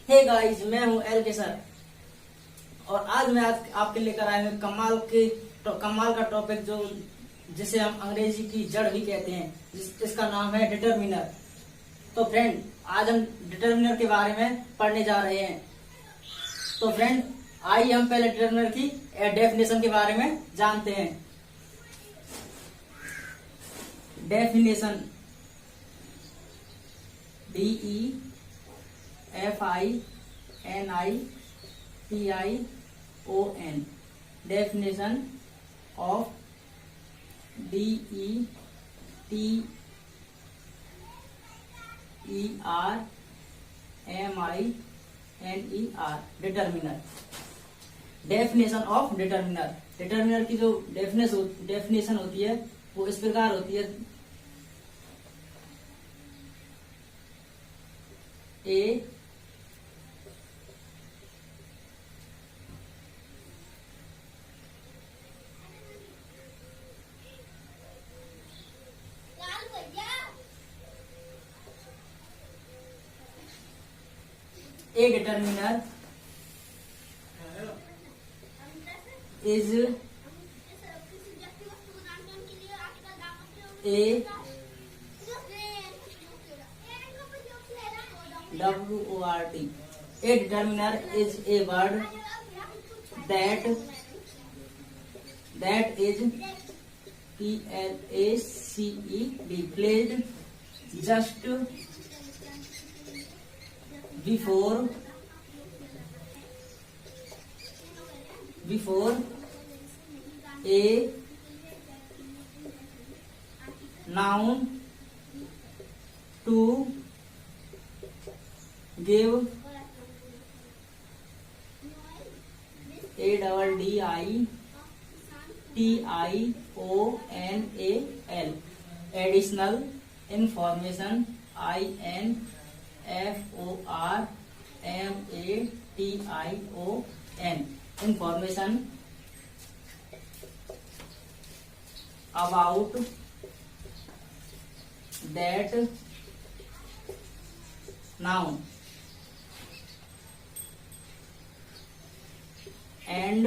Hey guys, मैं हूं L के सर और आज मैं आपके लेकर आया हूं कमाल का टॉपिक जो जिसे हम अंग्रेजी की जड़ भी कहते हैं, इसका नाम है डिटरमिनर। तो फ्रेंड, आज हम डिटरमिनर के बारे में पढ़ने जा रहे हैं। तो फ्रेंड, आइए हम पहले डिटरमिनर की डेफिनेशन के बारे में जानते हैं। Definition DEFINITION definition of DETERMINER determiner. Definition of determiner, determiner की जो डेफिनेशन होती है वो इस प्रकार होती है। ए determiner is a WORD. A determiner is a word that is placed just before a noun to give ADDITIONAL additional information information about that noun and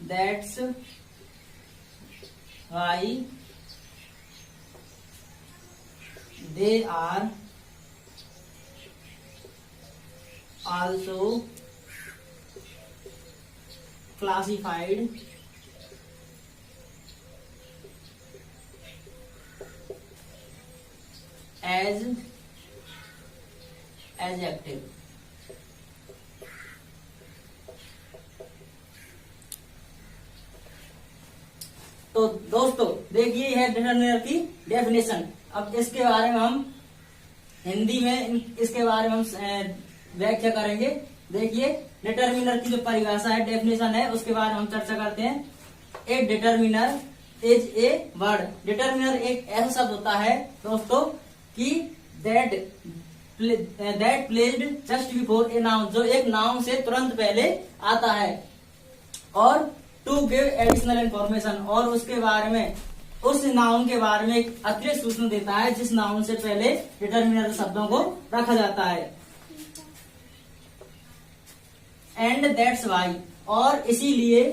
that's why they are also classified as adjective। तो दोस्तों देखिए, है determiner की definition. अब इसके बारे में हम हिंदी में इसके बारे में हम व्याख्या करेंगे। देखिए, डिटरमिनर की जो परिभाषा है, डेफिनेशन है, उसके बारे में हम चर्चा करते हैं। A determiner is a word. Determiner एक ऐसा शब्द होता है दोस्तों कि that placed just before a noun, जो एक नाउन से तुरंत पहले आता है, और टू गिव एडिशनल इंफॉर्मेशन, और उसके बारे में उस नाउन के बारे में एक अतिरिक्त सूचना देता है जिस नाउन से पहले डिटरमिनर शब्दों को रखा जाता है। एंड दैट्स वाई, और इसीलिए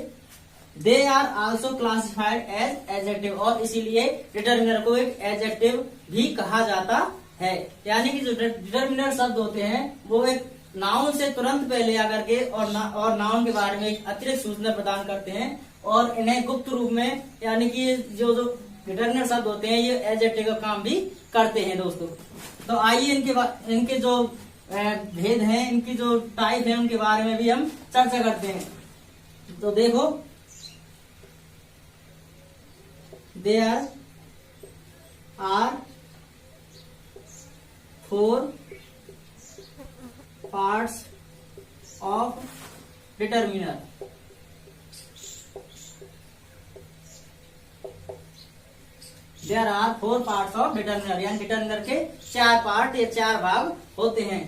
they are also classified as adjective, और इसीलिए डिटरमिनर को एक एडजेक्टिव भी कहा जाता है। यानी कि जो डिटरमिनर शब्द होते हैं वो एक नाउन से तुरंत पहले आकर के और नाउन के बारे में एक अतिरिक्त सूचना प्रदान करते हैं, और इन्हें गुप्त रूप में, यानी कि जो डिटरमिनर शब्द होते हैं ये एडजेक्टिव का काम भी करते हैं दोस्तों। तो आइए इनके जो भेद हैं, इनकी जो टाइप है, उनके बारे में भी हम चर्चा करते हैं। तो देखो, there are 4 parts of determiner। There are 4 parts of determiner, यानी डिटरमिनर के 4 पार्ट या 4 भाग होते हैं,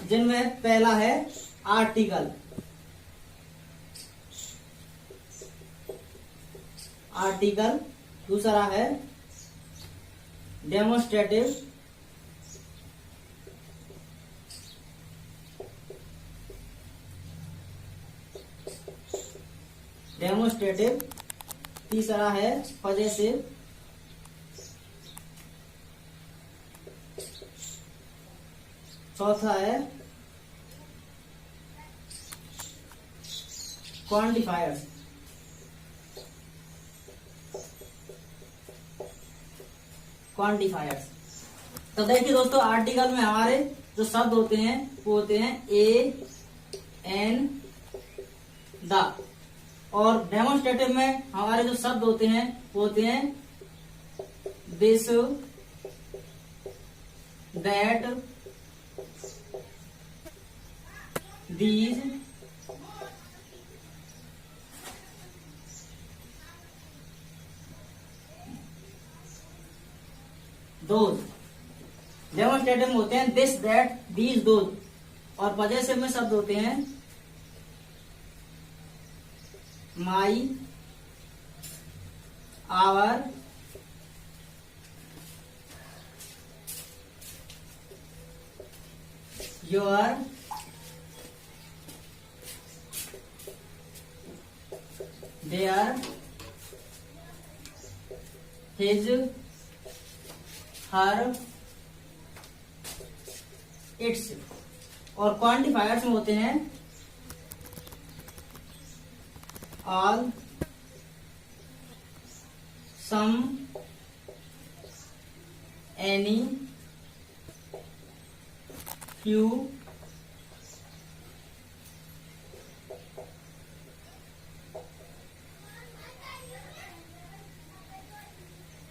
जिनमें पहला है आर्टिकल। दूसरा है डेमोस्ट्रेटिव तीसरा है पजेसिव, चौथा है क्वांटिफायर्स। तो देखिए दोस्तों, आर्टिकल में हमारे जो शब्द होते हैं वो होते हैं ए, एन, द, और डेमोन्स्ट्रेटिव में हमारे जो शब्द होते हैं वो होते हैं this, that, these, those. Demonstrative में होते हैं दिस, दैट, दीज, दोज, और पजेसिव में शब्द होते हैं my, our, your, their, his, her, its. और क्वांटिफायर्स में होते हैं all, some, any, few,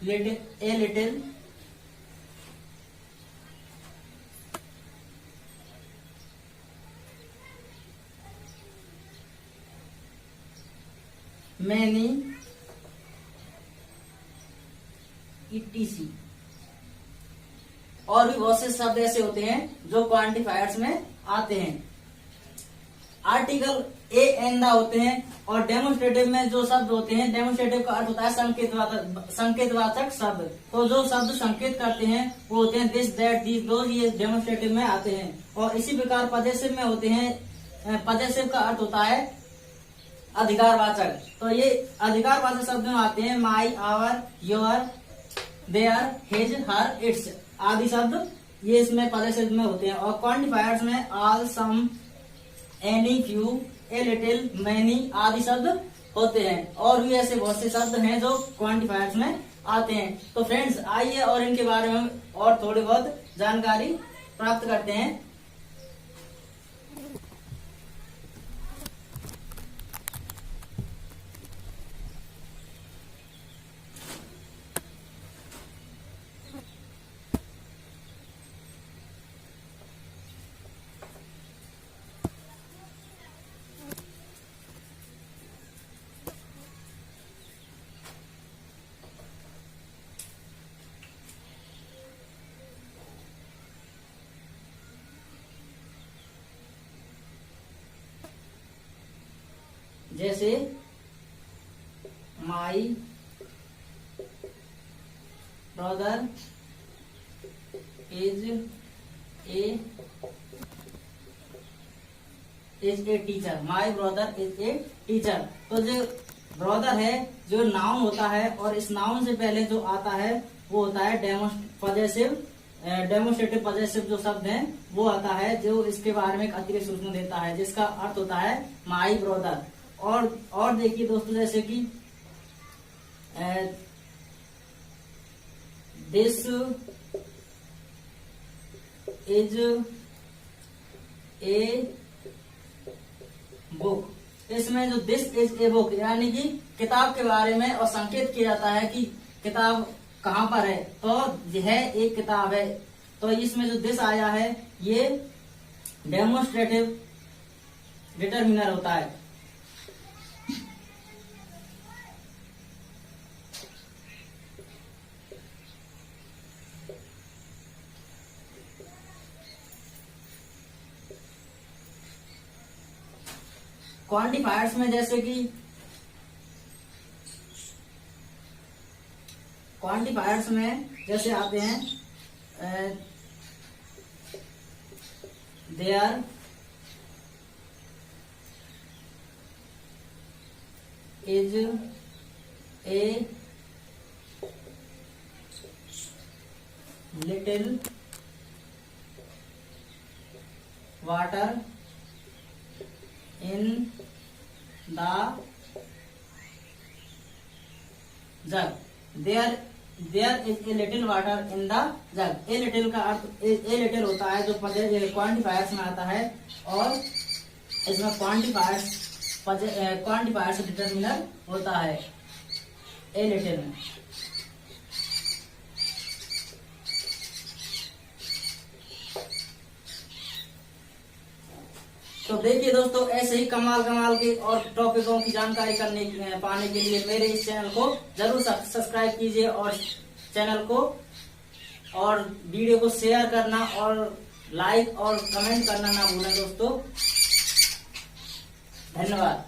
a little, many, etc। और भी बहुत से शब्द ऐसे होते हैं जो क्वांटिफायर्स में आते हैं। आर्टिकल ए, एन, द होते हैं, और डेमोन्स्ट्रेटिव में जो शब्द होते हैं, डेमोन्स्ट्रेटिव का अर्थ होता है संकेतवाचक शब्द। तो जो शब्द संकेत करते हैं वो होते हैं दिस, दैट, दीज, दोज, ये डेमोन्स्ट्रेटिव में आते हैं। और इसी प्रकार पजेसिव में होते हैं, पजेसिव का अर्थ होता है अधिकारवाचक। तो ये अधिकारवाचक शब्द में आते हैं my, our, your, their, his, her, its आदि शब्द, ये इसमें पजेसिव में होते हैं। और क्वांटिफायर्स में all, some, any, few, a little, many आदि शब्द होते हैं। और भी ऐसे बहुत से शब्द हैं जो क्वांटिफायर्स में आते हैं। तो फ्रेंड्स, आइए और इनके बारे में और थोड़ी बहुत जानकारी प्राप्त करते हैं। जैसे my brother is a teacher, my brother is a teacher. तो जो ब्रदर है जो नाउन होता है, और इस नाउन से पहले जो आता है वो होता है डेमोन्स्ट्रेटिव पजेसिव जो शब्द है वो आता है, जो इसके बारे में एक अतिरिक्त सूचना देता है, जिसका अर्थ होता है माई ब्रदर। और देखिए दोस्तों, जैसे कि दिस इज ए बुक। इसमें जो दिस इज ए बुक यानी कि किताब के बारे में और संकेत किया जाता है कि किताब कहाँ पर है, तो यह एक किताब है। तो इसमें जो दिस आया है ये डेमोन्स्ट्रेटिव डिटरमिनर होता है। क्वांटिफायर्स में जैसे कि क्वांटिफायर्स में जैसे आते हैं there is a little water in the jug. There is a little water in the jug. A little का अर्थ ए लिटिल होता है जो क्वांटिफायर्स में आता है, और इसमें क्वांटिफायर्स डिटरमिनर होता है ए लिटिल में। तो देखिए दोस्तों, ऐसे ही कमाल के और टॉपिकों की जानकारी पाने के लिए मेरे इस चैनल को जरूर सब्सक्राइब कीजिए, और चैनल को और वीडियो को शेयर करना और लाइक और कमेंट करना ना भूलें दोस्तों। धन्यवाद।